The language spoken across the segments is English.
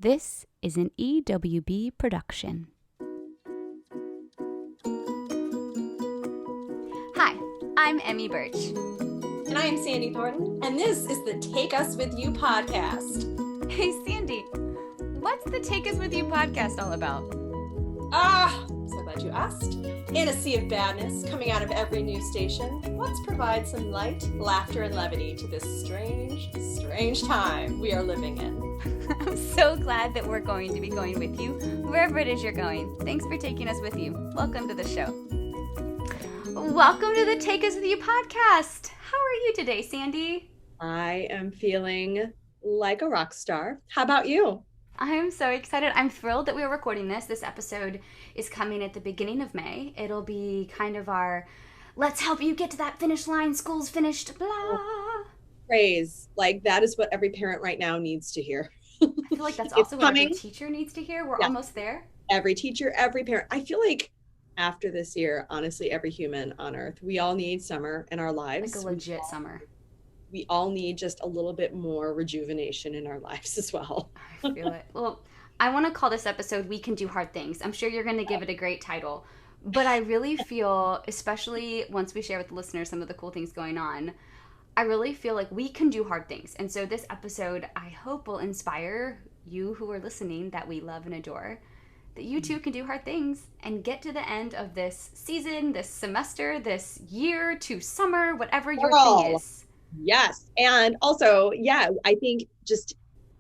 This is an EWB production. Hi, I'm Emmy Birch. And I am Sandy Thornton, and this is the Take Us With You podcast. Hey, Sandy, what's the Take Us With You podcast all about? So glad you asked. In a sea of badness coming out of every news station, let's provide some light, laughter, and levity to this strange time we are living in. I'm so glad that we're going to be going with you wherever it is you're going. Thanks for taking us with you. Welcome to the show. Welcome to the Take Us With You podcast. How are you today, Sandy? I am feeling like a rock star. How about you? I'm so excited. I'm thrilled that we are recording this. This episode is coming at the beginning of May. It'll be kind of our, let's help you get to that finish line, school's finished, blah. Praise. Like, that is what every parent right now needs to hear. I feel like that's also what every teacher needs to hear. We're almost there. Every teacher, every parent. I feel like after this year, honestly, every human on earth, we all need summer in our lives. Like a legit summer. We all need just a little bit more rejuvenation in our lives as well. I feel it. Well, I want to call this episode We Can Do Hard Things. I'm sure you're going to give it a great title. But I really feel, especially once we share with the listeners some of the cool things going on, I really feel like we can do hard things. And so this episode, I hope, will inspire you who are listening that we love and adore, that you too can do hard things and get to the end of this season, this semester, this year to summer, whatever your thing is. Yes. And also, I think just,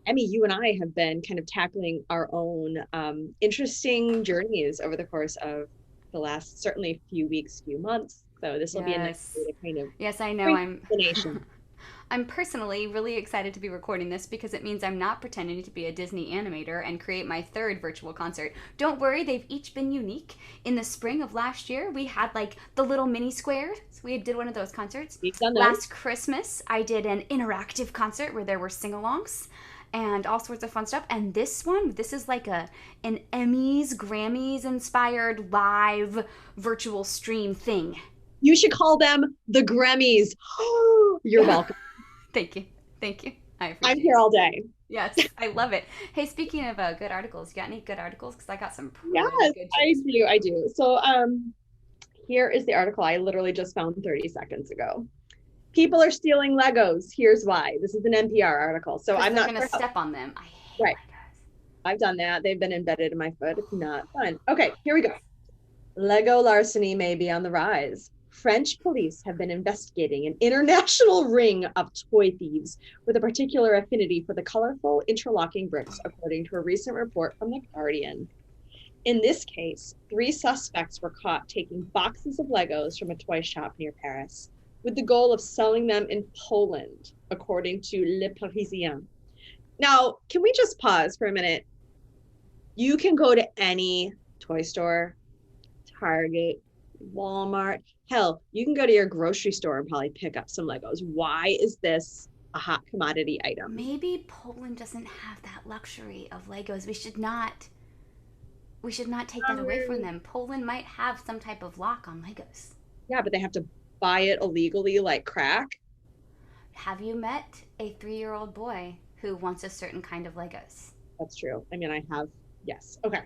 Emmy, you and I have been kind of tackling our own interesting journeys over the course of the last, certainly few weeks, few months. So this will be a nice way to kind of... Yes, I know. I'm personally really excited to be recording this because it means I'm not pretending to be a Disney animator and create my third virtual concert. Don't worry, they've each been unique. In the spring of last year, we had like the little mini squares. We did one of those concerts. Last Christmas, I did an interactive concert where there were sing-alongs and all sorts of fun stuff. And this one, this is like an Emmys, Grammys inspired live virtual stream thing. You should call them the Grammys. You're welcome. Thank you. I'm here all day. Yes, I love it. Hey, speaking of good articles, you got any good articles? Because I got some pretty good tips. I do. So here is the article I literally just found 30 seconds ago. People are stealing Legos. Here's why. This is an NPR article. So I'm not going to step on them. I hate Legos. I've done that. They've been embedded in my foot. It's not fun. Okay, here we go. Lego larceny may be on the rise. French police have been investigating an international ring of toy thieves with a particular affinity for the colorful interlocking bricks, according to a recent report from The Guardian. In this case, 3 suspects were caught taking boxes of Legos from a toy shop near Paris with the goal of selling them in Poland, according to Le Parisien. Now, can we just pause for a minute? You can go to any toy store, Target, Walmart. Hell, you can go to your grocery store and probably pick up some Legos. Why is this a hot commodity item? Maybe Poland doesn't have that luxury of Legos. We should not take that away from them. Poland might have some type of lock on Legos. Yeah, but they have to buy it illegally like crack. Have you met a 3-year-old boy who wants a certain kind of Legos? That's true. I mean, I have, yes. Okay.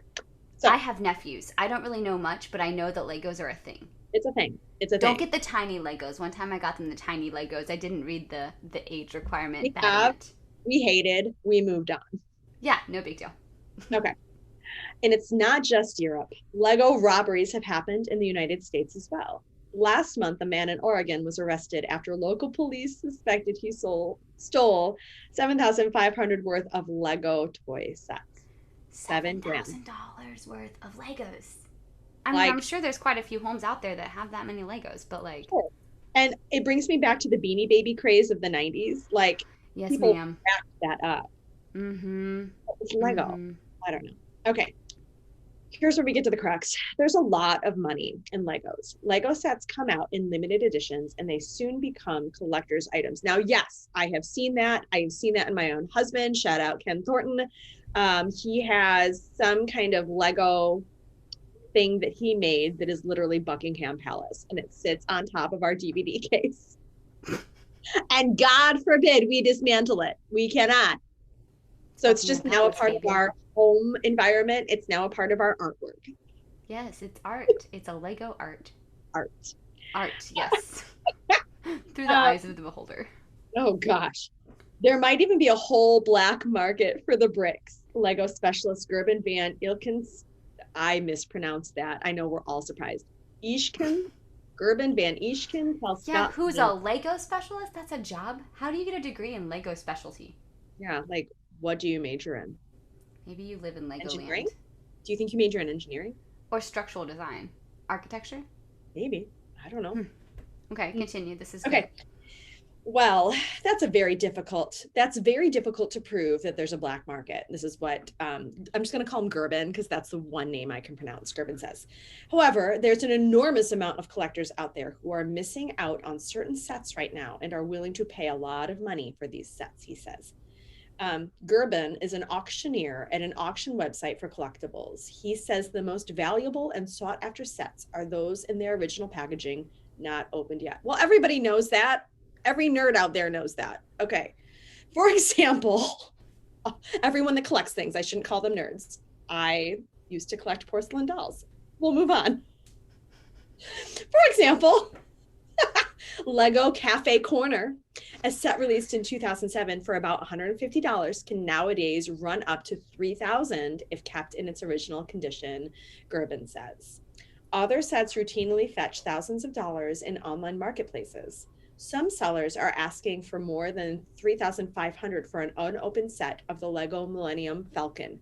So, I have nephews. I don't really know much, but I know that Legos are a thing. It's a thing. Don't get the tiny Legos. One time I got them the tiny Legos. I didn't read the age requirement. We hated. We moved on. Yeah, no big deal. Okay. And it's not just Europe. Lego robberies have happened in the United States as well. Last month, a man in Oregon was arrested after local police suspected he stole $7,500 worth of Lego toy sets. $7,000 worth of Legos. I mean, I'm sure there's quite a few homes out there that have that many Legos, but like... Sure. And it brings me back to the Beanie Baby craze of the 90s. Like, yes, people ma'am. backed that up. Mm-hmm. It's Lego. Mm-hmm. I don't know. Okay. Here's where we get to the crux. There's a lot of money in Legos. Lego sets come out in limited editions and they soon become collector's items. Now, yes, I have seen that. I have seen that in my own husband. Shout out Ken Thornton. He has some kind of Lego thing that he made that is literally Buckingham Palace, and it sits on top of our DVD case. And God forbid we dismantle it. We cannot. So it's just now a part of our home environment. It's now a part of our artwork. Yes, it's art. It's a Lego art. Art. Art, yes. Through the eyes of the beholder. Oh gosh. There might even be a whole black market for the bricks. Lego specialist Gerben van Ilkens. I mispronounced that. I know we're all surprised. Ishken? Gerben van Ishken tells Yeah, Scott. who's a Lego specialist? That's a job. How do you get a degree in Lego specialty? Yeah, like what do you major in? Maybe you live in Legoland. Engineering? Do you think you major in engineering? Or structural design. Architecture? Maybe. I don't know. Okay, continue. This is okay. Good. Well, that's very difficult to prove that there's a black market. This is what, I'm just going to call him Gerben because that's the one name I can pronounce, Gerben says. However, there's an enormous amount of collectors out there who are missing out on certain sets right now and are willing to pay a lot of money for these sets, he says. Gerben is an auctioneer at an auction website for collectibles. He says the most valuable and sought after sets are those in their original packaging, not opened yet. Well, everybody knows that. Every nerd out there knows that. Okay. For example, everyone that collects things, I shouldn't call them nerds. I used to collect porcelain dolls. We'll move on. For example, Lego Cafe Corner, a set released in 2007 for about $150, can nowadays run up to $3,000 if kept in its original condition, Gerben says. Other sets routinely fetch thousands of dollars in online marketplaces. Some sellers are asking for more than $3,500 for an unopened set of the Lego Millennium Falcon.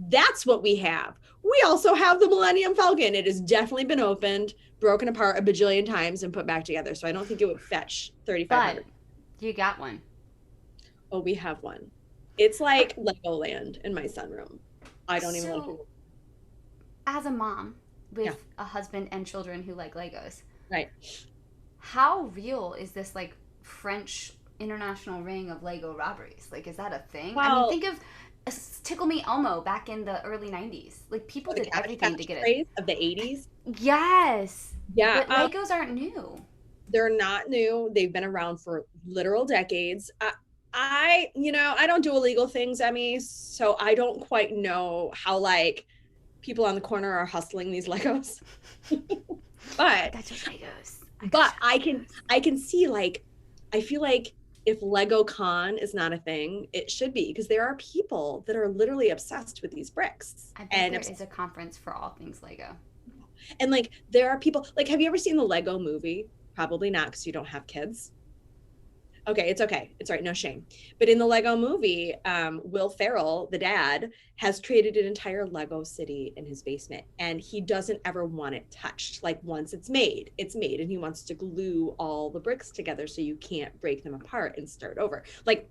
That's what we have. We also have the Millennium Falcon. It has definitely been opened, broken apart a bajillion times, and put back together. So I don't think it would fetch $3,500. But you got one. Oh, we have one. It's like Legoland in my sunroom. I don't even like it. As a mom with a husband and children who like Legos. Right. How real is this like French international ring of Lego robberies? Like, is that a thing? Well, I mean, think of Tickle Me Elmo back in the early 90s. Like, people did everything to get it. Of the 80s? Yes. Yeah. But Legos aren't new. They're not new. They've been around for literal decades. I don't do illegal things, Emmy, so I don't quite know how, like, people on the corner are hustling these Legos. But that's just Legos. But I can see, like, I feel like if Lego Con is not a thing, it should be, because there are people that are literally obsessed with these bricks. I bet there is a conference for all things Lego. And like, there are people, like, have you ever seen the Lego movie? Probably not, because you don't have kids. Okay, it's okay. It's all right. No shame. But in the Lego movie, Will Ferrell, the dad, has created an entire Lego city in his basement, and he doesn't ever want it touched. Like, once it's made, and he wants to glue all the bricks together so you can't break them apart and start over. Like,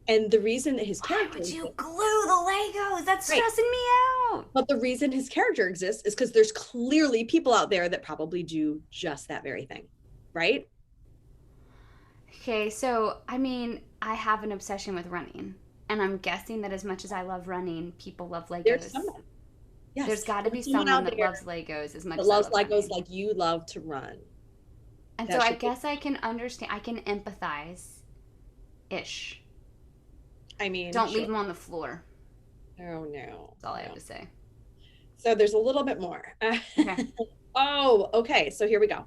and the reason that his character— Why would you glue the Legos? That's stressing me out. But the reason his character exists is because there's clearly people out there that probably do just that very thing, right? Okay, so, I mean, I have an obsession with running. And I'm guessing that as much as I love running, people love Legos. There's someone. Yes. There's got to be someone that loves Legos as much as loves I love Legos running. like you love to run. And so I guess I can understand, I can empathize-ish. I mean, don't leave them on the floor. Oh, no. That's all I have to say. So there's a little bit more. Okay. Oh, okay. So here we go.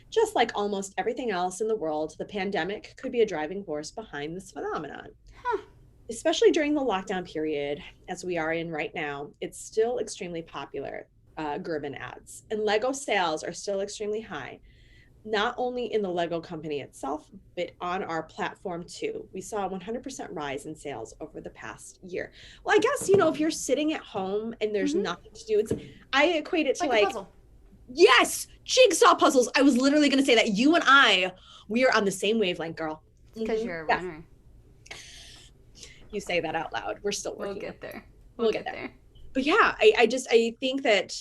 Just like almost everything else in the world, the pandemic could be a driving force behind this phenomenon. Huh. Especially during the lockdown period, as we are in right now, it's still extremely popular, Gerben adds. And Lego sales are still extremely high, not only in the Lego company itself, but on our platform too. We saw a 100% rise in sales over the past year. Well, I guess, if you're sitting at home and there's nothing to do, I equate it to like a puzzle. Yes, jigsaw puzzles. I was literally going to say that. You and I, we are on the same wavelength, girl. Because you're a runner. You say that out loud. We're still working. We'll get there. We'll get there. But yeah, I think that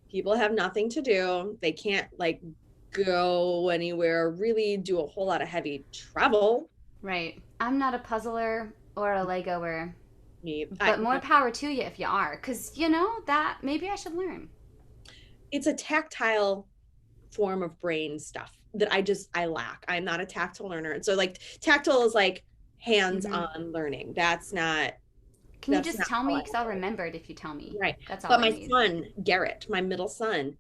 people have nothing to do. They can't like go anywhere, really do a whole lot of heavy travel. Right. I'm not a puzzler or a Legoer. Me. But more power to you if you are. Because, that maybe I should learn. It's a tactile form of brain stuff that I lack. I'm not a tactile learner. And so like tactile is like hands-on learning. That's not Can you just tell me? Because I'll remember it if you tell me. Right. That's all But I my need. son, Garrett, my middle son,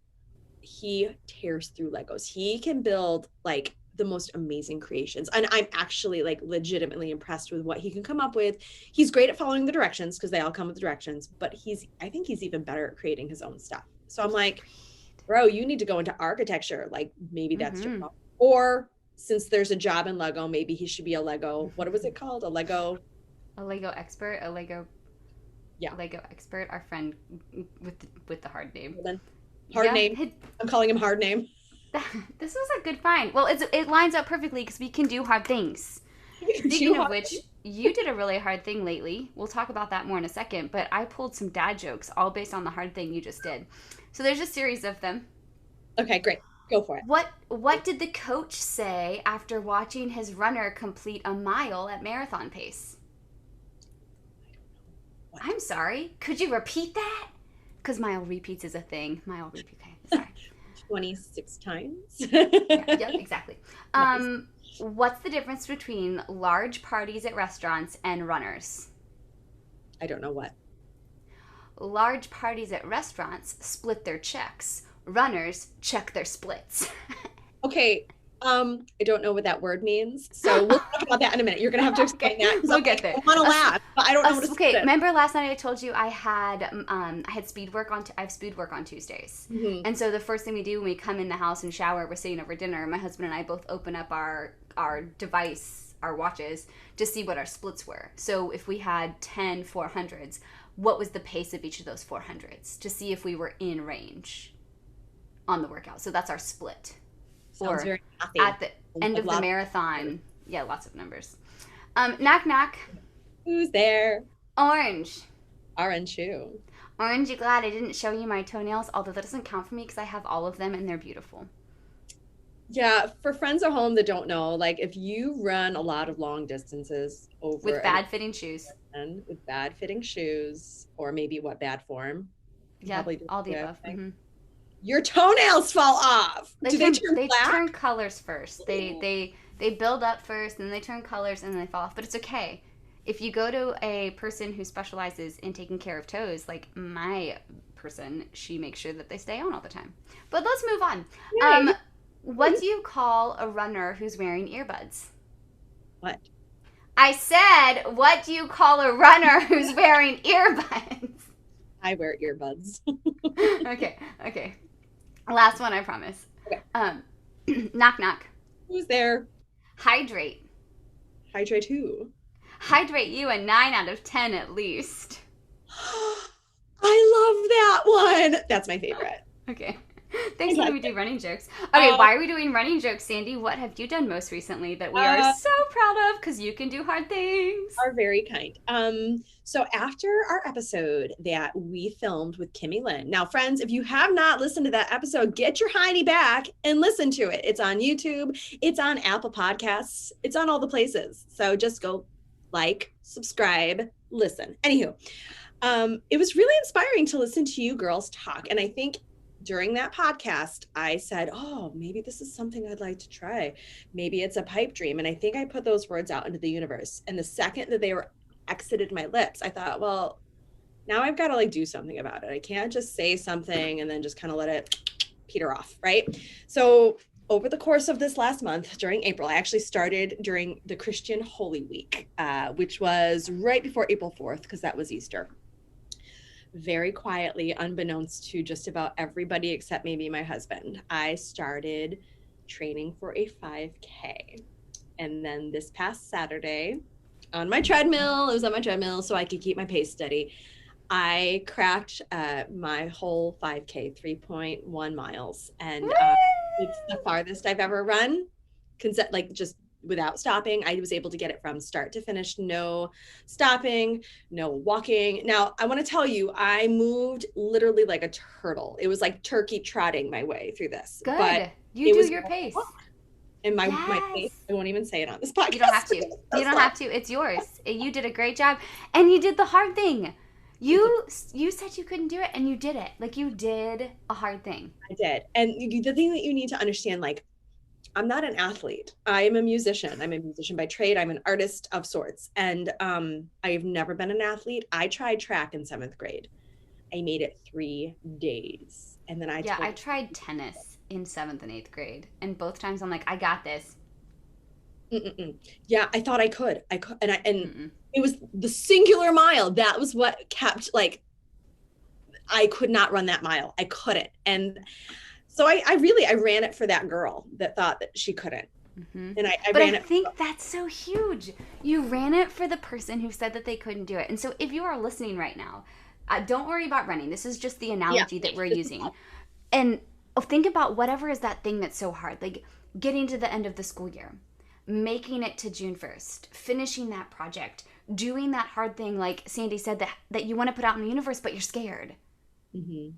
he tears through Legos. He can build like the most amazing creations. And I'm actually like legitimately impressed with what he can come up with. He's great at following the directions because they all come with the directions, but I think he's even better at creating his own stuff. So I'm like, bro, you need to go into architecture. Like maybe that's your problem. Or since there's a job in Lego, maybe he should be a Lego. What was it called? A Lego expert, Lego expert. Our friend with the hard name. Name. I'm calling him hard name. This was a good find. Well, it lines up perfectly because we can do hard things. Speaking of which, you did a really hard thing lately. We'll talk about that more in a second. But I pulled some dad jokes, all based on the hard thing you just did. So there's a series of them. Okay, great. Go for it. What did the coach say after watching his runner complete a mile at marathon pace? I'm sorry. Could you repeat that? Because mile repeats is a thing. Mile repeats. Okay, sorry. 26 times. yeah, exactly. Nice. What's the difference between large parties at restaurants and runners? I don't know what. Large parties at restaurants split their checks. Runners check their splits. Okay. I don't know what that word means. So we'll talk about that in a minute. You're going to have to explain that. We'll get there. I want to laugh, but I don't know what to say. Okay, remember last night I told you I had speed work on I have speed work on Tuesdays. Mm-hmm. And so the first thing we do when we come in the house and shower, we're sitting over dinner, my husband and I both open up our device, our watches, to see what our splits were. So if we had 10 400s, what was the pace of each of those 400s to see if we were in range on the workout. So that's our split. Sounds very happy. At the end of the marathon. Yeah, lots of numbers. Knock, knock. Who's there? Orange. Orange who? Orange, you glad I didn't show you my toenails? Although that doesn't count for me because I have all of them and they're beautiful. Yeah, for friends at home that don't know, like if you run a lot of long distances over with bad fitting shoes. And with bad fitting shoes, or maybe bad form? Yeah, all the above. Mm-hmm. Your toenails fall off. Do they turn black? They turn colors first. They build up first, and then they turn colors, and then they fall off. But it's okay. If you go to a person who specializes in taking care of toes, like my person, she makes sure that they stay on all the time. But let's move on. What do you call a runner who's wearing earbuds? What? I said, what do you call a runner who's wearing earbuds? I wear earbuds. Okay. Last one, I promise. Okay. Knock, knock. Who's there? Hydrate. Hydrate who? Hydrate you a 9 out of 10 at least. I love that one. That's my favorite. Okay. Thanks for letting me do running jokes. Okay, why are we doing running jokes, Sandy? What have you done most recently that we are so proud of? Because you can do hard things. Are very kind. So after our episode that we filmed with Kimmy Lynn. Now, friends, if you have not listened to that episode, get your hiney back and listen to it. It's on YouTube. It's on Apple Podcasts. It's on all the places. So just go subscribe, listen. Anywho, it was really inspiring to listen to you girls talk. And I think during that podcast, I said, oh, maybe this is something I'd like to try. Maybe it's a pipe dream. And I think I put those words out into the universe. And the second that they were exited my lips, I thought, well, now I've got to do something about it. I can't just say something and then just kind of let it peter off, right? So over the course of this last month, during April, I actually started during the Christian Holy Week, which was right before April 4th, because that was Easter. Very quietly, unbeknownst to just about everybody except maybe my husband, I started training for a 5K. And then this past Saturday, on my treadmill, it was on my treadmill so I could keep my pace steady, I cracked my whole 5K, 3.1 miles. And it's the farthest I've ever run, just without stopping. I was able to get it from start to finish, no stopping, no walking. Now, I want to tell you, I moved literally like a turtle. It was like turkey trotting my way through this. Good. But you do your pace. And my pace, I won't even say it on this podcast. You don't have to. You don't have to. It's yours. You did a great job. And you did the hard thing. You said you couldn't do it, and you did it. You did a hard thing. I did. And the thing that you need to understand, I'm not an athlete. I am a musician. I'm a musician by trade. I'm an artist of sorts. And I've never been an athlete. I tried track in 7th grade. I made it 3 days. And then I Yeah, I told tried tennis in 7th and 8th grade. And both times I'm like, I got this. Mm-mm-mm. Yeah, I thought I could. I could, and Mm-mm. it was the singular mile. That was what kept like I could not run that mile. I couldn't. And so I ran it for that girl that thought that she couldn't. Mm-hmm. And I But I ran it. think that's so huge. You ran it for the person who said that they couldn't do it. And so if you are listening right now, don't worry about running. This is just the Yeah. analogy that we're using. And think about whatever is that thing that's so hard, like getting to the end of the school year, making it to June 1st, finishing that project, doing that hard thing like Sandy said that you want to put out in the universe, but you're scared. Mm-hmm.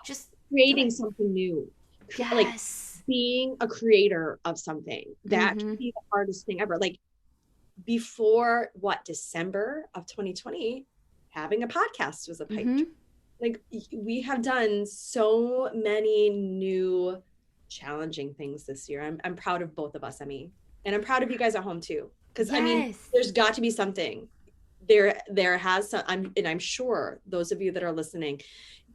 Just Creating something new. Like yes. being a creator of something. That can be the hardest thing ever. Like before December of 2020, having a podcast was a pipe dream. Like we have done so many new challenging things this year. I'm proud of both of us, Emmy. And I'm proud of you guys at home too. Because I mean, there's got to be something. There has some, I'm sure those of you that are listening,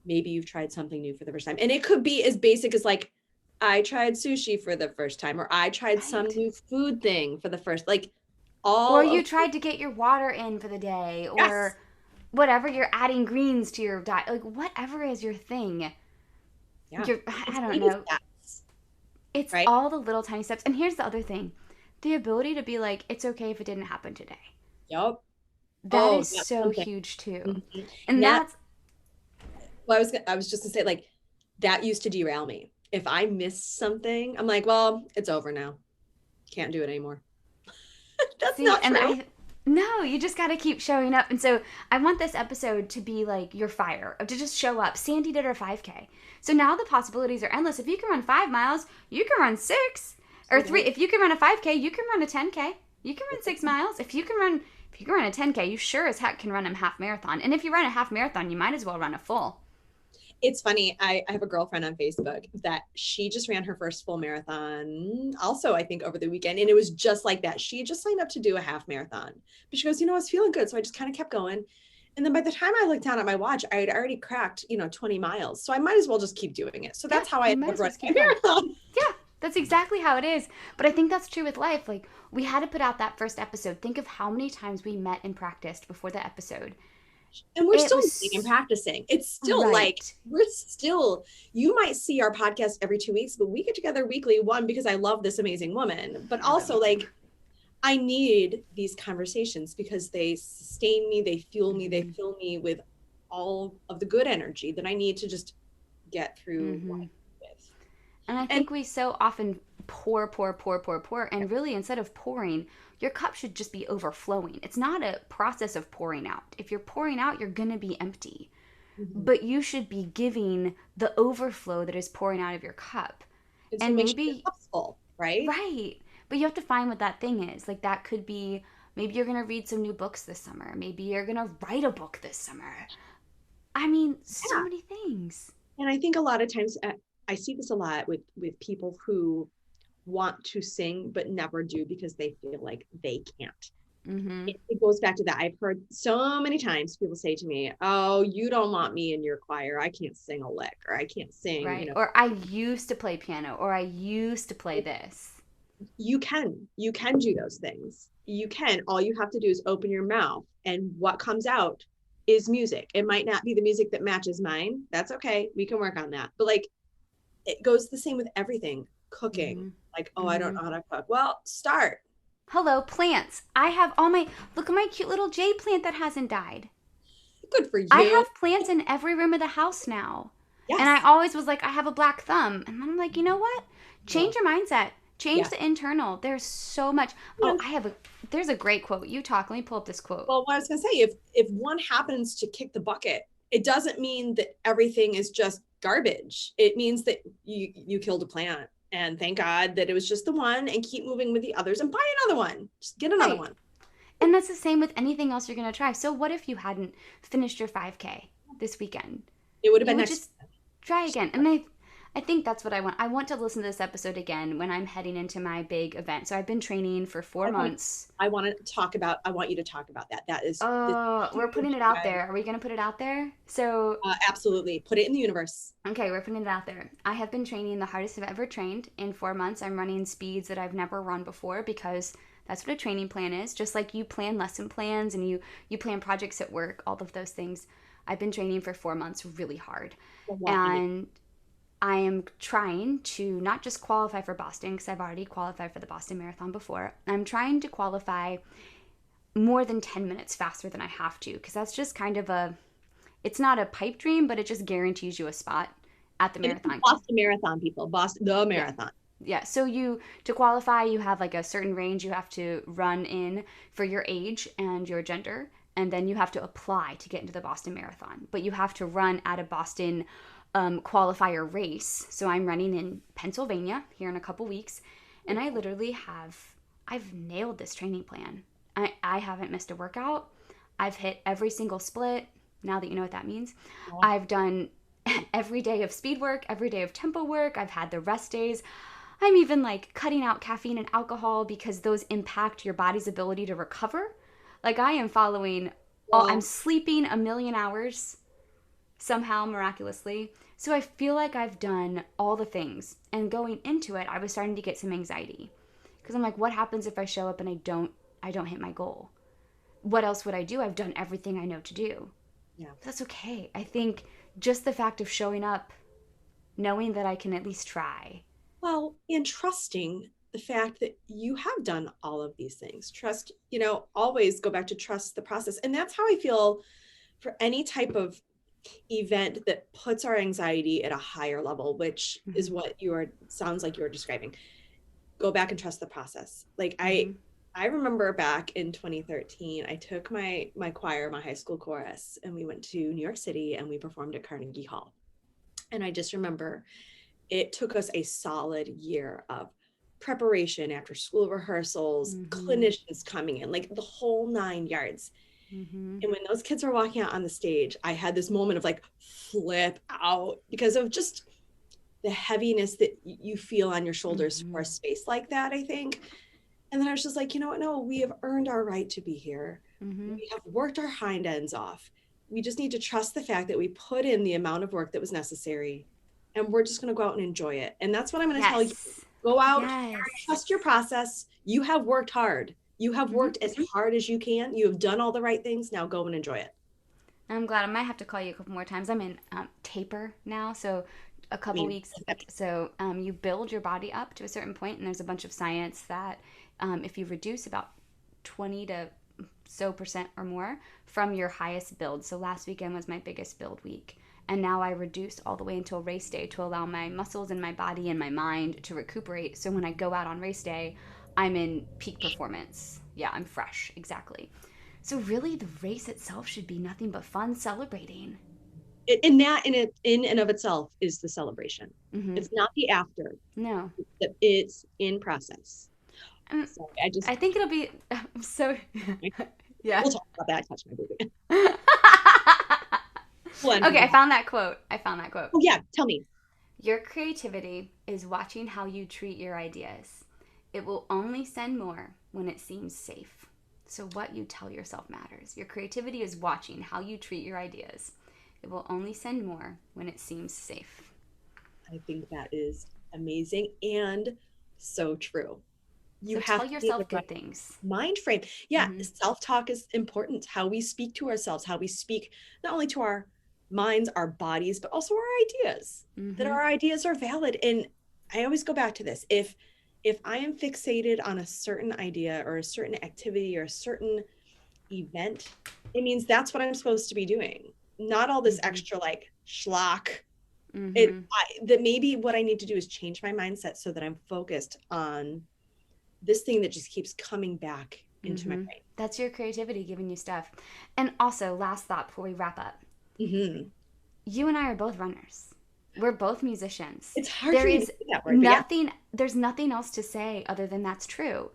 maybe you've tried something new for the first time. And it could be as basic as like, I tried sushi for the first time, or I tried some new food thing for the first, like or you tried to get your water in for the day, or whatever, you're adding greens to your diet, like whatever is your thing. Yeah. I don't know. It's right? All the little tiny steps. And here's the other thing. The ability to be like, it's okay if it didn't happen today. Yep. That is so huge too. Mm-hmm. And that's well, I was just gonna say, like, that used to derail me. If I missed something, I'm like, well, it's over now. Can't do it anymore. That's not true. No, you just got to keep showing up. And so I want this episode to be like your fire, to just show up. Sandy did her 5K. So now the possibilities are endless. If you can run 5 miles, you can run 6 or 3. If you can run a 5K, you can run a 10K. You can run 6 miles. If you can run a 10K, you sure as heck can run a half marathon. And if you run a half marathon, you might as well run a full. It's funny. I have a girlfriend on Facebook that she just ran her first full marathon also, I think, over the weekend. And it was just like that. She just signed up to do a half marathon. But she goes, I was feeling good. So I just kind of kept going. And then by the time I looked down at my watch, I had already cracked, 20 miles. So I might as well just keep doing it. So that's how I ended up running a marathon. Yeah, that's exactly how it is. But I think that's true with life. Like, we had to put out that first episode. Think of how many times we met and practiced before the episode. And we're still meeting and practicing. It's still you might see our podcast every 2 weeks, but we get together weekly, one, because I love this amazing woman, but also like I need these conversations because they sustain me, they fuel me, they fill me with all of the good energy that I need to just get through life with. And I think we so often pour. And really, instead of pouring, your cup should just be overflowing. It's not a process of pouring out. If you're pouring out, you're going to be empty. Mm-hmm. But you should be giving the overflow that is pouring out of your cup. And maybe your cup's full, right? Right. But you have to find what that thing is. Like, that could be, maybe you're going to read some new books this summer. Maybe you're going to write a book this summer. I mean, so many things. And I think a lot of times I see this a lot with people who want to sing but never do because they feel like they can't. Mm-hmm. It goes back to that. I've heard so many times people say to me, oh, you don't want me in your choir. I can't sing a lick, or I can't sing. Right. Or I used to play piano, or I used to play this. You can do those things. You can. All you have to do is open your mouth, and what comes out is music. It might not be the music that matches mine. That's okay. We can work on that. But like, it goes the same with everything. Cooking. Mm-hmm. Like, oh, I don't know how to cook. Well, start. Hello, plants. I have look at my cute little jade plant that hasn't died. Good for you. I have plants in every room of the house now. Yes. And I always was like, I have a black thumb. And I'm like, you know what? Change your mindset. Change the internal. There's so much. Oh, there's a great quote. You talk. Let me pull up this quote. Well, what I was going to say, if one happens to kick the bucket, it doesn't mean that everything is just garbage. It means that you killed a plant. And thank God that it was just the one, and keep moving with the others and buy another one. Just get another one. And that's the same with anything else you're going to try. So what if you hadn't finished your 5K this weekend? It would have been just try again. And I think that's what I want. I want to listen to this episode again when I'm heading into my big event. So I've been training for 4 months. I want you to talk about that. That is this Oh, we're putting huge. it out there. Are we going to put it out there? So, Absolutely. Put it in the universe. okay, we're putting it out there. I have been training the hardest I've ever trained in 4 months. I'm running speeds that I've never run before because that's what a training plan is. Just like you plan lesson plans and you plan projects at work, all of those things. I've been training for 4 months really hard. And I am trying to not just qualify for Boston, because I've already qualified for the Boston Marathon before. I'm trying to qualify more than 10 minutes faster than I have to, because that's just kind of it's not a pipe dream, but it just guarantees you a spot at the marathon. Boston Marathon, people. The marathon. Yeah. So to qualify, you have like a certain range you have to run in for your age and your gender. And then you have to apply to get into the Boston Marathon. But you have to run at a Boston qualifier race. So I'm running in Pennsylvania here in a couple weeks. And I literally I've nailed this training plan. I haven't missed a workout. I've hit every single split, now that you know what that means. Yeah. I've done every day of speed work, every day of tempo work. I've had the rest days. I'm even like cutting out caffeine and alcohol because those impact your body's ability to recover. Like I am following, I'm sleeping 1,000,000 hours somehow, miraculously. So I feel like I've done all the things. And going into it, I was starting to get some anxiety. Because I'm like, what happens if I show up and I don't hit my goal? What else would I do? I've done everything I know to do. Yeah. But that's okay. I think just the fact of showing up, knowing that I can at least try. Well, and trusting the fact that you have done all of these things. Trust, always go back to trust the process. And that's how I feel for any type of event that puts our anxiety at a higher level, which is what sounds like you're describing. Go back and trust the process. Like I remember back in 2013, I took my choir, my high school chorus, and we went to New York City and we performed at Carnegie Hall. And I just remember it took us a solid year of preparation after school rehearsals, clinicians coming in, like the whole 9 yards. And when those kids were walking out on the stage, I had this moment of like flip out because of just the heaviness that you feel on your shoulders for a space like that, I think. And then I was just like, you know what? No, we have earned our right to be here. We have worked our hind ends off. We just need to trust the fact that we put in the amount of work that was necessary, and we're just going to go out and enjoy it. And that's what I'm going to tell you. Go out, trust your process. You have worked hard. You have worked as hard as you can. You have done all the right things. Now go and enjoy it. I'm glad. I might have to call you a couple more times. I'm in taper now, so a couple weeks. So you build your body up to a certain point, and there's a bunch of science that if you reduce about 20 to so % or more from your highest build. So last weekend was my biggest build week. And now I reduced all the way until race day to allow my muscles and my body and my mind to recuperate. So when I go out on race day, I'm in peak performance. Yeah, I'm fresh. Exactly. So really the race itself should be nothing but fun, celebrating. And that in and of itself is the celebration. It's not the after. No. It's in process. Sorry, I think it'll be so. Yeah. We'll talk about that. Touch my booby. Okay, I found that quote. Oh yeah, tell me. Your creativity is watching how you treat your ideas. It will only send more when it seems safe. So what you tell yourself matters. Your creativity is watching how you treat your ideas. It will only send more when it seems safe. I think that is amazing and so true. You have to tell yourself good things. Mind frame. Yeah, self-talk is important. How we speak to ourselves, how we speak not only to our minds, our bodies, but also our ideas. That our ideas are valid. And I always go back to this. If I am fixated on a certain idea or a certain activity or a certain event, it means that's what I'm supposed to be doing. Not all this extra like schlock. That maybe what I need to do is change my mindset so that I'm focused on this thing that just keeps coming back into my brain. That's your creativity giving you stuff. And also, last thought before we wrap up. You and I are both runners. We're both musicians. It's hard for me to say that word, there's nothing else to say other than that's true.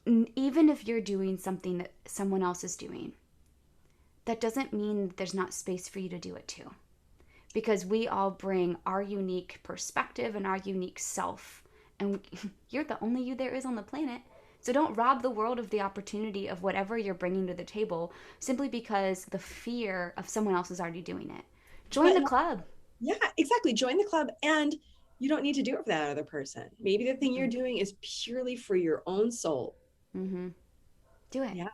Even if you're doing something that someone else is doing, that doesn't mean there's not space for you to do it too. because we all bring our unique perspective and our unique self. And you're the only you there is on the planet. So don't rob the world of the opportunity of whatever you're bringing to the table simply because the fear of someone else is already doing it. Join the club. Yeah, exactly. Join the club, and you don't need to do it for that other person. Maybe the thing you're doing is purely for your own soul. Mm-hmm. Do it. Yeah.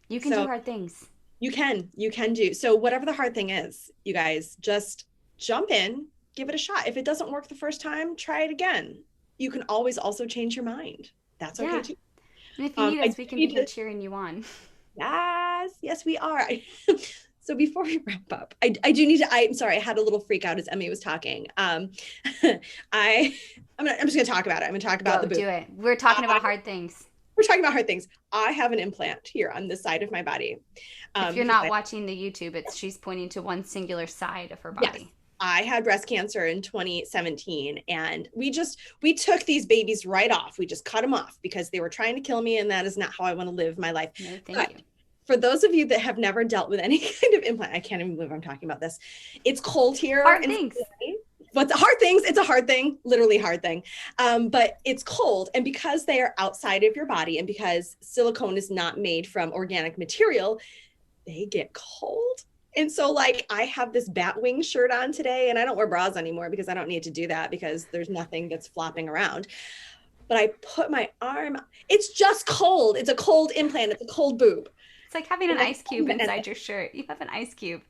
You can do hard things. You can do. So whatever the hard thing is, you guys just jump in, give it a shot. If it doesn't work the first time, try it again. You can always also change your mind. That's okay too. And if you need us, we can be here cheering you on. Yes, we are. So before we wrap up, I do need to, I'm sorry, I had a little freak out as Emmy was talking. I'm just going to talk about it. I'm going to talk about the boob. Do it. We're talking about hard things. We're talking about hard things. I have an implant here on this side of my body. If you're not watching the YouTube, she's pointing to one singular side of her body. Yes. I had breast cancer in 2017, and we took these babies right off. We just cut them off because they were trying to kill me, and that is not how I want to live my life. No, thank you. For those of you that have never dealt with any kind of implant, I can't even believe I'm talking about this. It's cold here. Hard things. But hard things, it's a hard thing, literally hard thing. But it's cold. And because they are outside of your body, and because silicone is not made from organic material, they get cold. And so like I have this bat wing shirt on today, and I don't wear bras anymore because I don't need to do that because there's nothing that's flopping around. But I put my arm, it's just cold. It's a cold implant. It's a cold boob. It's like having an ice cube inside your shirt. You have an ice cube,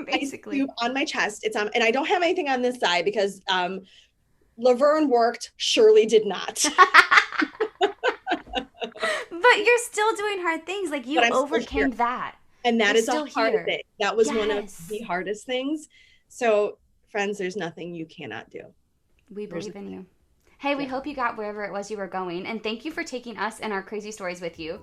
basically. Ice cube on my chest. It's and I don't have anything on this side because Laverne worked, Shirley did not. But you're still doing hard things. Like you overcame that. And that is a hard thing. That was one of the hardest things. So friends, there's nothing you cannot do. We believe in you. Hey, we hope you got wherever it was you were going. And thank you for taking us and our crazy stories with you.